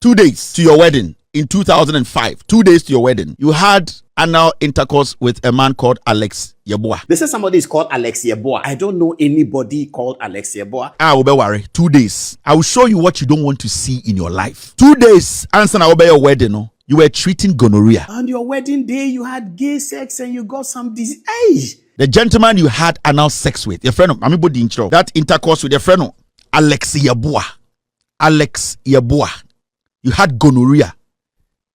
2 days to your wedding in 2005. 2 days to your wedding. You had anal intercourse with a man called Alex Yeboah. They say somebody is called Alex Yeboah. I don't know anybody called Alex Yeboah. Will be worry. 2 days. I will show you what you don't want to see in your life. 2 days. Answer now your wedding. No? You were treating gonorrhea. On your wedding day, you had gay sex and you got some disease. Hey! The gentleman you had anal sex with, your friend, that intercourse with your friend, Alex Yeboah. Alex Yeboah. You had gonorrhea.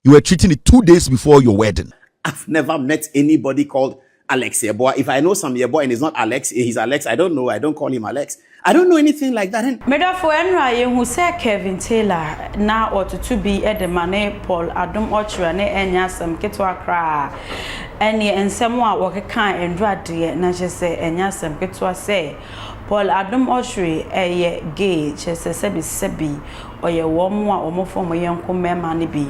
You were treating it 2 days before your wedding. I've never met anybody called Alex Yeboah. If I know some Yeboah and it's not Alex, he's Alex. I don't know. I don't call him Alex. I don't know anything like that. Medafo enra who say Kevin Taylor na to be Edemane Paul Adom Otchere ne enya sam ketwa kra ene ensemo a wokeka endra de na je say enya sam ketwa say Paul Adom Otchere eye gay che sebi oye womo a omofo mo yenko mema ne bi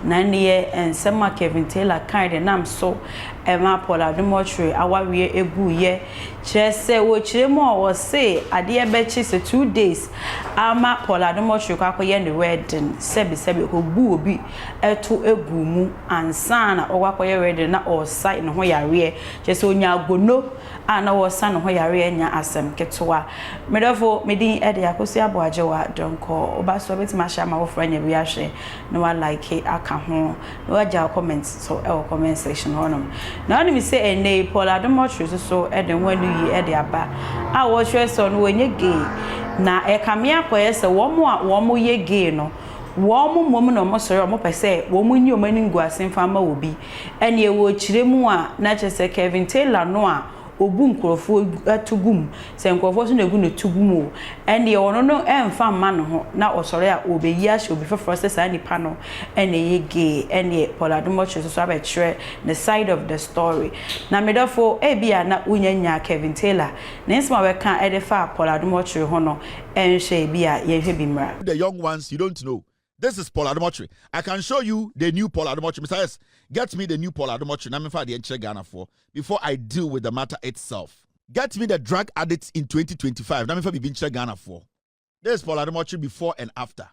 na ne ensemo a Kevin Taylor kind de nam so ema Paul Adom Otchere awawie egu ye che say wo chiremo wo say ade bechi se 2 days ama Paul Adom Otchere kwakoye ne wedding sebi obu obi eto egu mu ansa na okwakoye wedding na o site no ho yare che say onya agono ana wo sa no ho yare nya asem ketwa medofo medin ede akosi aboajewa donko obaso betima sha ma wo franya bi ahwe no wa like aka ho no wa ja comments so e comment section honom na oni mi say ene Paul Adom Otchere so ede wanu yi ede aba a wo hwe so no wenye gay na e kamia koye se wo mo ye gay no wo mo no mo soro mo pese wo mo nyi o mani ngu asemfa ma obi ene e wo chiremu a na chese Kevin Taylor no a obu nkrofo atugum se nkrofo so na egu no tugum ene ono no emfa ma no ho na osore a obeyi ahye obi fefro se sa nipa no ene ye gay ene Paul Adom Otchere so abetwere the side of the story na medofo bia na unyanya Kevin Taylor nensema we kan edefa Paul Adom Otchere ho no enhwe bia ye hwe bimra. The young ones you don't know. This is Paul Adom Otchere. I can show you the new Paul Adom Otchere. Mr. S, get me the new Paul Adom Otchere. I'm for the LearningGhana for before I deal with the matter itself. Get me the drug addicts in 2025. I'm for the LearningGhana for. This is Paul Adom Otchere before and after.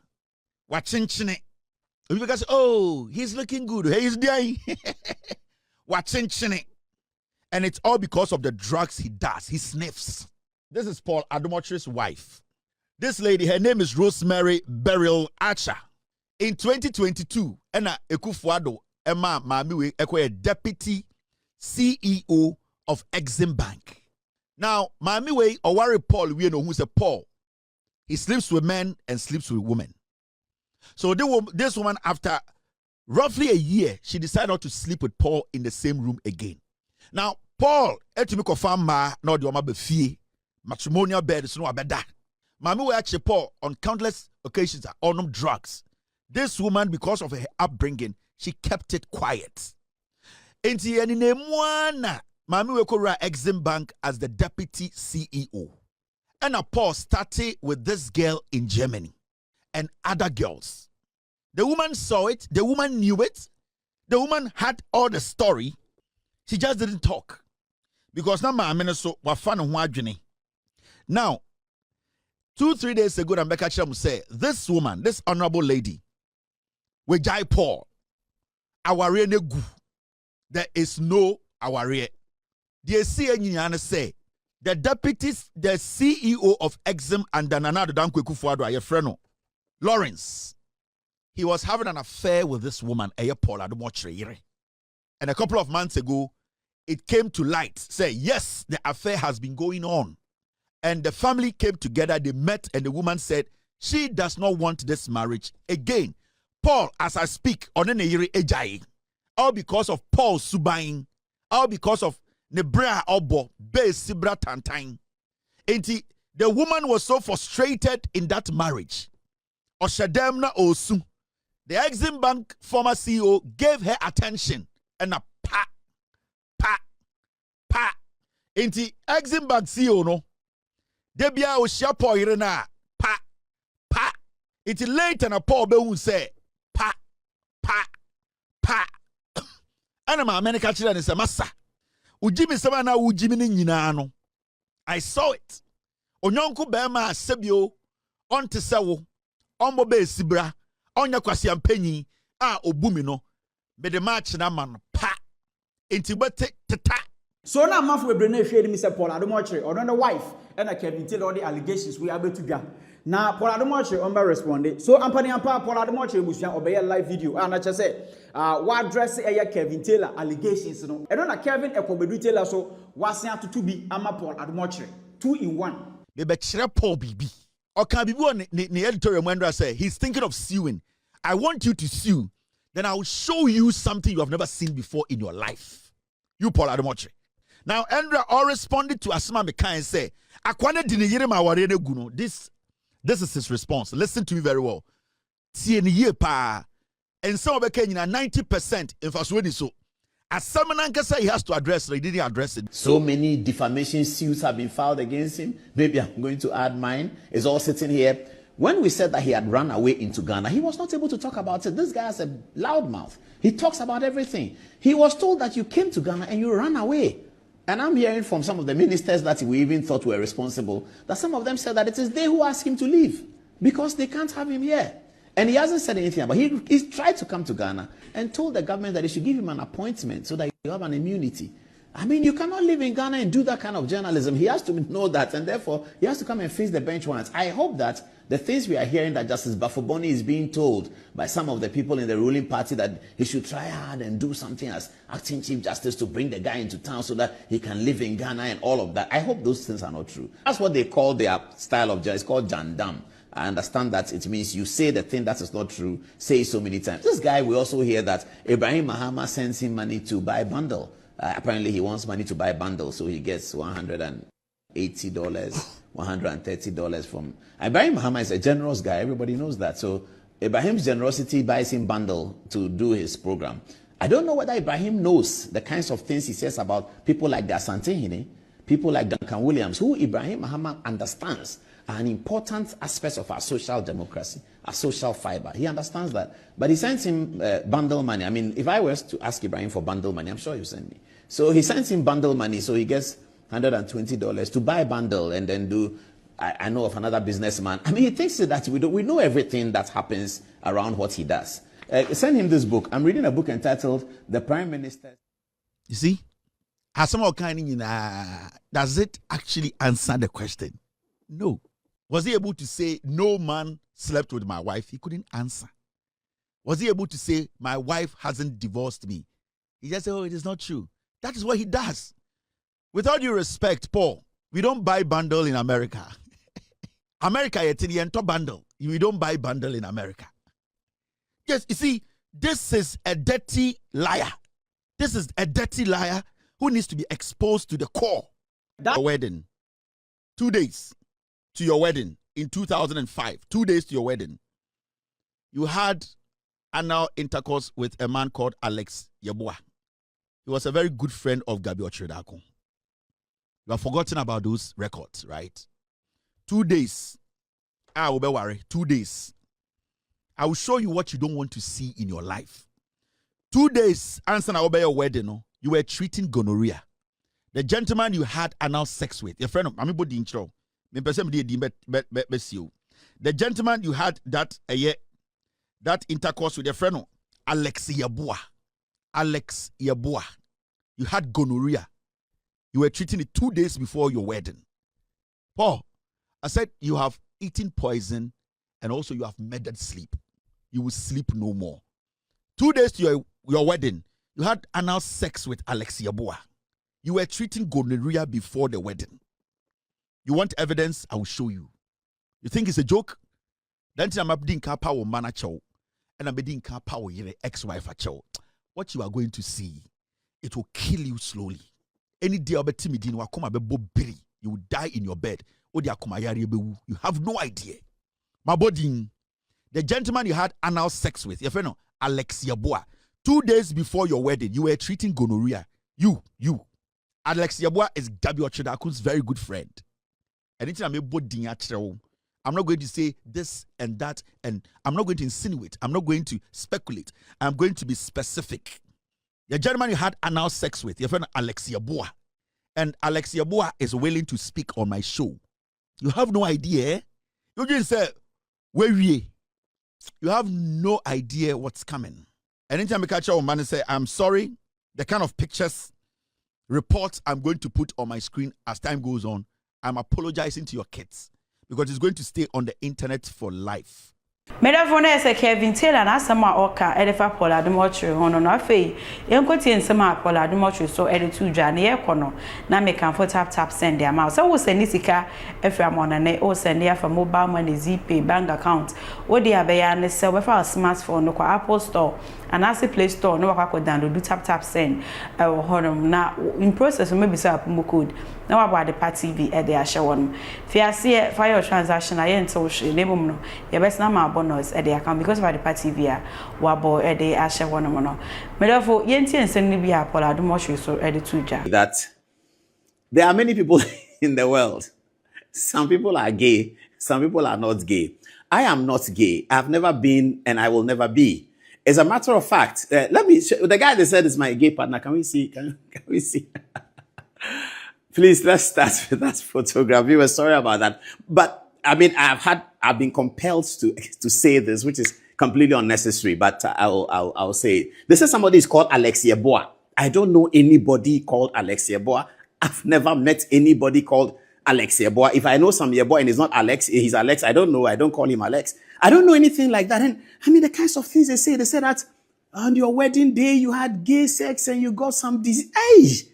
Watching chine. You guys, oh, he's looking good. Hey, he's dying. Watching chine. And it's all because of the drugs he does. He sniffs. This is Paul Adom Otchere's wife. This lady, her name is Rosemary Beryl Otchere. In 2022, Ena Ekufuado Emma Mamiwe Ekoye deputy CEO of Exim Bank. Now, Mamiwe Owari Paul, we know who's a Paul. He sleeps with men and sleeps with women. So this woman, after roughly a year, she decided not to sleep with Paul in the same room again. Now, Paul, etumiko fama no de oma befie matrimonial bed so no abeda. Mamiwe actually Paul on countless occasions on drugs. This woman, because of her upbringing, she kept it quiet. Enti eni ne mwana Mamiwe kora Exim Bank as the deputy CEO. And Paul started with this girl in Germany and other girls. The woman saw it, the woman knew it, the woman had all the story. She just didn't talk. Because now Mamiwe so wafana ho adwene. Now, 2-3 days ago, Rebecca Cham said, this woman, this honorable lady, with Jai Paul, aware ne gu. There is no aware. The CNYAN say, the deputies, the CEO of Exim and Danana Dankwe Kufuado, Ayefreno, Lawrence, he was having an affair with this woman, Paul Adom Otchere. And a couple of months ago, it came to light, say, yes, the affair has been going on. And the family came together, they met, and the woman said, she does not want this marriage again. Paul, as I speak, on all because of Paul Subain, all because of Nebra Obo, Be Sibra Tantain. And the woman was so frustrated in that marriage. Oshademna Osu, the Exim Bank former CEO, gave her attention and a pa. And the Exim Bank CEO, no, Debia Oshapo Irena, pa. It's late and a Paul Beun say, pa. And a man catch it and it's a massa. Ujimi Savana Ujimini Ninano. I saw it. Onyonku Bema Sebio, on Tesawo, Ombo Be Sibra, Onya kwasi ampenyi obumi no. Be the match na man pa. Intibete tata. So now man for Brene Shady Mr. Paul Adom Otchere or the wife and I can tell all the allegations we are able to get. Now Paul Adom Otchere responded. So Ampani Ampa Paul Adom Otchere was obey a live video and I just said what dress Kevin Taylor allegations no. I don't know Kevin Ekobedu Taylor so was to be Ama Paul Adom Otchere 2 in 1. Be Paul BB. Or can be one the editorial Mwendra say he's thinking of suing. I want you to sue. Then I will show you something you have never seen before in your life. You Paul Adom Otchere. Now, Andrea all responded to Asma Meka and say, Akwane diniyere ma warene guno. This is his response. Listen to me very well. Tiye pa. And some of the 90% in Fasweni so. As someone say he has to address it, he didn't address it. So many defamation suits have been filed against him. Maybe I'm going to add mine. It's all sitting here. When we said that he had run away into Ghana, he was not able to talk about it. This guy has a loud mouth. He talks about everything. He was told that you came to Ghana and you ran away. And I'm hearing from some of the ministers that we even thought were responsible, that some of them said that it is they who asked him to leave because they can't have him here. And he hasn't said anything about it. He's tried to come to Ghana and told the government that they should give him an appointment so that you have an immunity. I mean, you cannot live in Ghana and do that kind of journalism. He has to know that, and therefore, he has to come and face the bench once. I hope that the things we are hearing that Justice Bafoboni is being told by some of the people in the ruling party that he should try hard and do something as acting Chief Justice to bring the guy into town so that he can live in Ghana and all of that. I hope those things are not true. That's what they call their style of journalism. It's called jandam. I understand that it means you say the thing that is not true, say it so many times. This guy, we also hear that Ibrahim Mahama sends him money to buy a bundle. Apparently, he wants money to buy a bundle, so he gets $180, $130 from Ibrahim Mahama. Is a generous guy. Everybody knows that. So Ibrahim's generosity buys him bundle to do his program. I don't know whether Ibrahim knows the kinds of things he says about people like the Asante, people like Duncan Williams, who Ibrahim Mahama understands are an important aspect of our social democracy, our social fiber. He understands that. But he sends him bundle money. I mean, if I was to ask Ibrahim for bundle money, I'm sure he'll send me. So he sends him bundle money, so he gets $120 to buy a bundle and then do, I know of another businessman. I mean, he thinks that we know everything that happens around what he does. Send him this book. I'm reading a book entitled The Prime Minister. You see? Has some kind of, does it actually answer the question? No. Was he able to say, no man slept with my wife? He couldn't answer. Was he able to say, my wife hasn't divorced me? He just said, oh, it is not true. That is what he does. With all due respect, Paul, we don't buy bundle in America. America, it's in the bundle. We don't buy bundle in America. Yes, you see, this is a dirty liar. This is a dirty liar who needs to be exposed to the core. That wedding. 2 days to your wedding in 2005. 2 days to your wedding. You had anal intercourse with a man called Alex Yeboah. He was a very good friend of Gabi Otchere. You have forgotten about those records, right? 2 days. I will be worried. 2 days. I will show you what you don't want to see in your life. 2 days, answer your wedding, you were treating gonorrhea. The gentleman you had anal sex with, your friend, I'm the gentleman you had that intercourse with your friend, Alex Yeboah. Alex Yeboah. You had gonorrhea. You were treating it 2 days before your wedding. Paul, I said you have eaten poison and also you have murdered sleep. You will sleep no more. 2 days to your wedding, you had anal sex with Alex Yeboah. You were treating gonorrhea before the wedding. You want evidence? I will show you. You think it's a joke? Then I'm being kapa or man Ch0pping, and I'm being kapa or your ex-wife Ch0pping. What you are going to see, it will kill you slowly. Any day you will die in your bed. You have no idea. My body, the gentleman you had anal sex with, your friend Alex Yeboah, 2 days before your wedding, you were treating gonorrhea. You. Alex Yeboah is Gabi Otchere's very good friend. Anything I'm not going to say this and that, and I'm not going to insinuate. I'm not going to speculate. I'm going to be specific. The gentleman you had anal sex with, your friend Alex Yeboah, and Alex Yeboah is willing to speak on my show. You have no idea. You just say, where we? you have no idea what's coming. Anytime I catch a man and say, I'm sorry, the kind of pictures, reports I'm going to put on my screen as time goes on, I'm apologizing to your kids because it's going to stay on the internet for life. Medafone ese Kevin Taylor na sama oka edefa Paul Adom Otchere hono no afei yenkoti ensema Paul Adom Otchere so editu dwa na ye kono na me kan for tap send their amount so wo send sika efra mona ne o send ya for mobile money Zpay bank account wo dia be ya ne se we for smartphone no kwa Apple Store and as Play Store no wakwa download tap send hono na in process maybe say promo code na wa the party TV e dey ahye won fiase fire transaction aye nto hwe ne mum no ye best na ma bonus e dey account because of the party TV wa bo e dey ahye won no me therefore yenti ensem ni bia Paul Adom Otchere so e dey tuja that there are many people in the world. Some people are gay, some people are not gay. I am not gay. I've never been and I will never be. As a matter of fact, let me show, the guy that said is my gay partner. Can we see? Can we see? Please, let's start with that photograph. We were sorry about that. But I mean, I've been compelled to say this, which is completely unnecessary, but I'll say it. This is somebody who's called Yeboah. I don't know anybody called Yeboah. I've never met anybody called Yeboah. If I know some Yeboah and he's not Alex, he's Alex, I don't know. I don't call him Alex. I don't know anything like that. And I mean, the kinds of things they say that on your wedding day, you had gay sex and you got some disease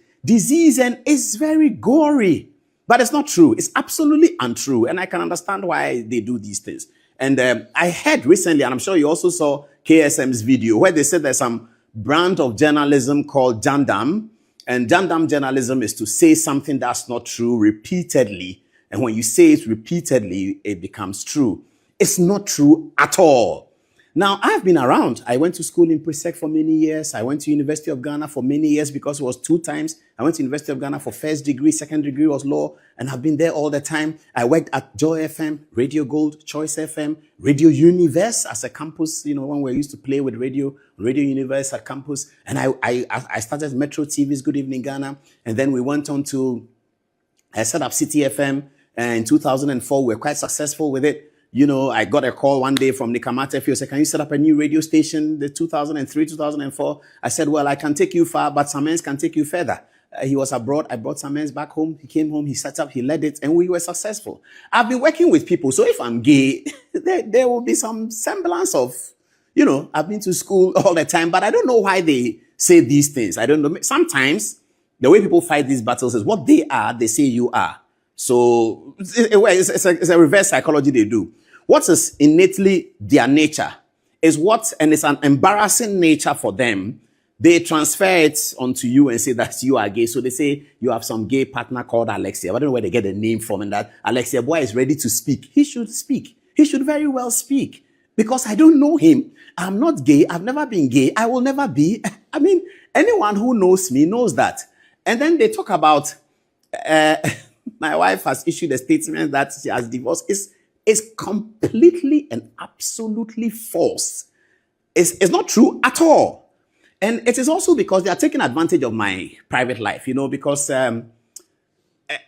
and it's very gory. But it's not true. It's absolutely untrue. And I can understand why they do these things. And I heard recently, and I'm sure you also saw KSM's video, where they said there's some brand of journalism called Jandam. And Jandam journalism is to say something that's not true repeatedly. And when you say it repeatedly, it becomes true. It's not true at all. Now, I've been around. I went to school in Presec for many years. I went to University of Ghana for many years because it was 2 times. I went to University of Ghana for first degree, second degree was law, and I've been there all the time. I worked at Joy FM, Radio Gold, Choice FM, Radio Universe as a campus, you know, when we used to play with Radio Universe at campus. And I started Metro TV's Good Evening Ghana, and then we went on to set up City FM, and in 2004, we were quite successful with it. You know, I got a call one day from Nikamata Fio, said, can you set up a new radio station, the 2003, 2004? I said, well, I can take you far, but Samens can take you further. He was abroad. I brought Samens back home. He came home, he set up, he led it, and we were successful. I've been working with people. So if I'm gay, there will be some semblance of, you know, I've been to school all the time, but I don't know why they say these things. I don't know. Sometimes the way people fight these battles is what they are, they say you are. So it's a reverse psychology they do. What is innately their nature is what, and it's an embarrassing nature for them. They transfer it onto you and say that you are gay. So they say you have some gay partner called Alexia. I don't know where they get the name from, and that Yeboah is ready to speak. He should speak. He should very well speak because I don't know him. I'm not gay. I've never been gay. I will never be. I mean, anyone who knows me knows that. And then they talk about my wife has issued a statement that she has divorced. It's completely and absolutely false. It's not true at all. And it is also because they are taking advantage of my private life, you know, because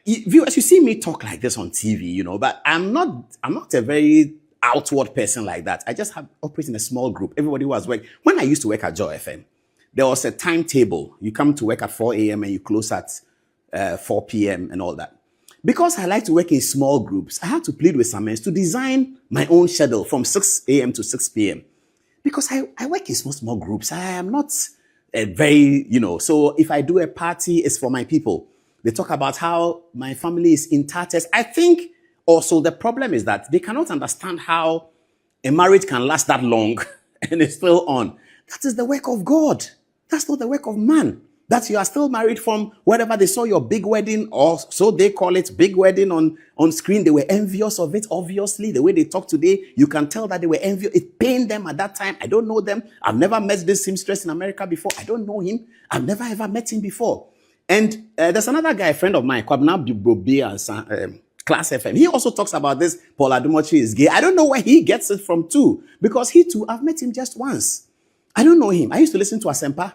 viewers, you see me talk like this on TV, you know, but I'm not a very outward person like that. I just operate in a small group. Everybody who has worked. When I used to work at Joy FM, there was a timetable. You come to work at 4 a.m. and you close at 4 p.m. and all that. Because I like to work in small groups, I had to plead with Samens to design my own schedule from 6 a.m. to 6 p.m. Because I work in small groups. I am not very, you know, so if I do a party, it's for my people. They talk about how my family is in tatters. I think also the problem is that they cannot understand how a marriage can last that long and it's still on. That is the work of God. That's not the work of man. That you are still married from wherever they saw your big wedding, or so they call it, big wedding on screen. They were envious of it, obviously. The way they talk today, you can tell that they were envious. It pained them at that time. I don't know them. I've never met this seamstress in America before. I don't know him. I've never ever met him before. And there's another guy, a friend of mine, Kwabna Brobi, Class FM. He also talks about this. Paul Adom Otchere is gay. I don't know where he gets it from too, because he too, I've met him just once. I don't know him. I used to listen to Asempa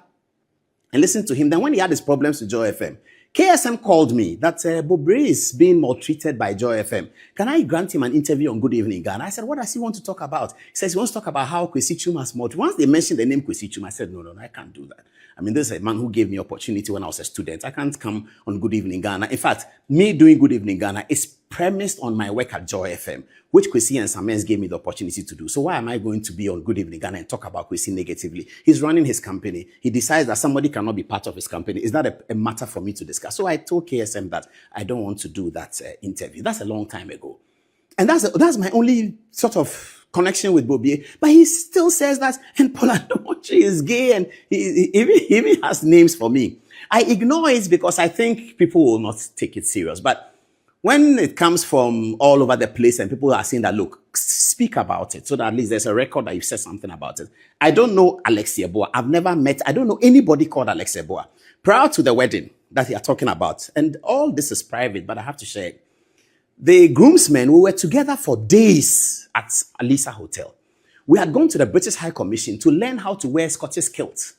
and listen to him. Then when he had his problems with Joy FM, KSM called me that Bobre is being maltreated by Joy FM. Can I grant him an interview on Good Evening Ghana? I said, what does he want to talk about? He says he wants to talk about how Kwesi Twum has maltreated. Once they mentioned the name Kwesi Twum, I said, no, I can't do that. I mean, this is a man who gave me opportunity when I was a student. I can't come on Good Evening Ghana. In fact, me doing Good Evening Ghana is premised on my work at Joy FM, which Kwesi and Samens gave me the opportunity to do. So why am I going to be on Good Evening Ghana and talk about Kwesi negatively? He's running his company. He decides that somebody cannot be part of his company. Is that a matter for me to discuss? So I told KSM that I don't want to do that interview. That's a long time ago. And that's my only sort of connection with Bobie. But he still says that, and Paul Adomochi is gay, and he even has names for me. I ignore it because I think people will not take it serious. But when it comes from all over the place and people are saying that, look, speak about it so that at least there's a record that you said something about it. I don't know Alex Yeboah. I've never met, I don't know anybody called Alex Yeboah. Prior to the wedding that you are talking about, and all this is private, but I have to share it. The groomsmen, we were together for days at Alisa Hotel. We had gone to the British High Commission to learn how to wear Scottish kilts.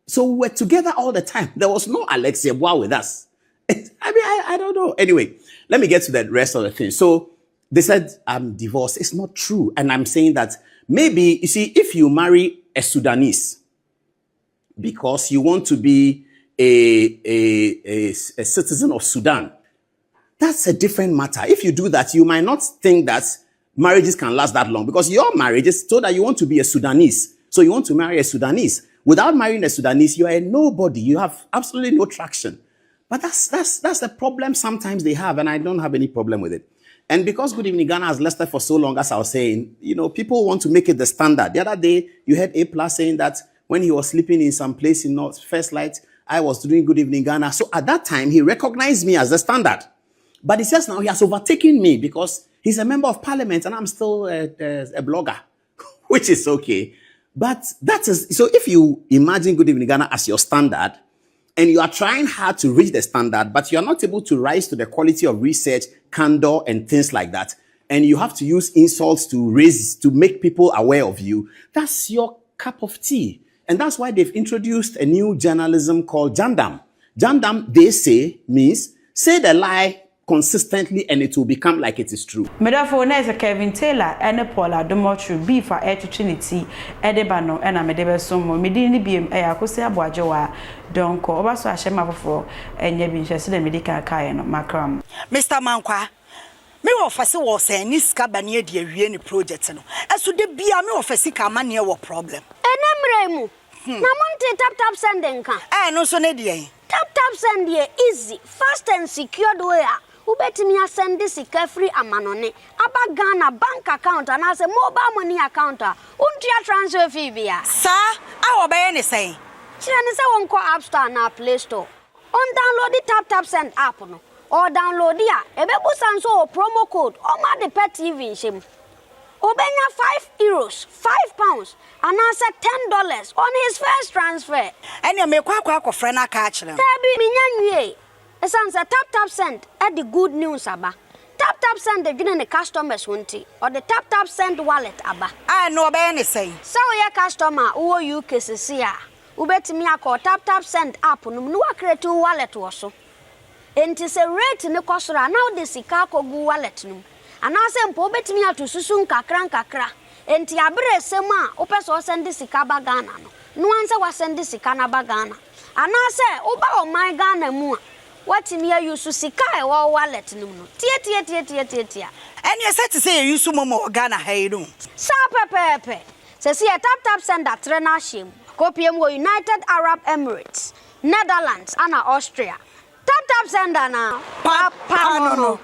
So we were together all the time. There was no Alex Yeboah with us. I don't know. Anyway, let me get to the rest of the thing. So they said, I'm divorced. It's not true. And I'm saying that maybe, you see, if you marry a Sudanese because you want to be a citizen of Sudan, that's a different matter. If you do that, you might not think that marriages can last that long because your marriage is told that you want to be a Sudanese. So you want to marry a Sudanese. Without marrying a Sudanese, you are a nobody. You have absolutely no traction. But that's the problem sometimes they have, and I don't have any problem with it. And because Good Evening Ghana has lasted for so long, as I was saying, people want to make it the standard. The other day, you heard A+ saying that when he was sleeping in some place in North First Light, I was doing Good Evening Ghana. So at that time, he recognized me as the standard. But he says now he has overtaken me because he's a member of parliament and I'm still a blogger, which is okay. But that is, so if you imagine Good Evening Ghana as your standard and you are trying hard to reach the standard, but you're not able to rise to the quality of research, candor, and things like that, and you have to use insults to make people aware of you, that's your cup of tea. And that's why they've introduced a new journalism called Jandam. Jandam, they say, means say the lie consistently and it will become like it is true. Medafo na Kevin Taylor and Paul Adomotru be for Trinity Edebano and Amedebe Somo Medini BM Akose Aboajoa Donko Obaso Ashema for and Yebin Chesed Medical Kayan Macram. Mr. Mankwa, me office was saying this cabane de any project. As to the be a me office camania or problem. And Emremu. Namonte tap sending can. No so nedia. Tap send ye easy, fast and secured way. Ubetimi send this free amanone. Aba Ghana bank account and as a mobile money account. Untia transfer fee via. Sir, I will buy anything. Chinese won't call App Store na Play Store. On download the tap send app no. Or download ya. Ebebu sanso promo code. Oma the pet TV shim. Obenya €5, £5, and answer $10 on his first transfer. And you make quack friend a catch them. Tabi minyanwe. A sans a tap send at the good news aba. Tap send the gin the customers won't or the tap send wallet aba. I know about anything. So your customer who you cases here. Ubetimi ako tap send app no create wallet also. And it's a rate in the costra now the Sikako wallet no. And I say, Pobetimi to Susun kakra. And Tiabre Sema, Opes send this Sikabagana. No answer was send this Sikanabagana. And I say, Oba my Ghana more. What in here you Susikai or wallet no. Tia. And you said to say you sumo Ghana hey no. Pepe. Says here tap send that Renashim. Copium were United Arab Emirates, Netherlands, and Austria. Tap send now. Papa no.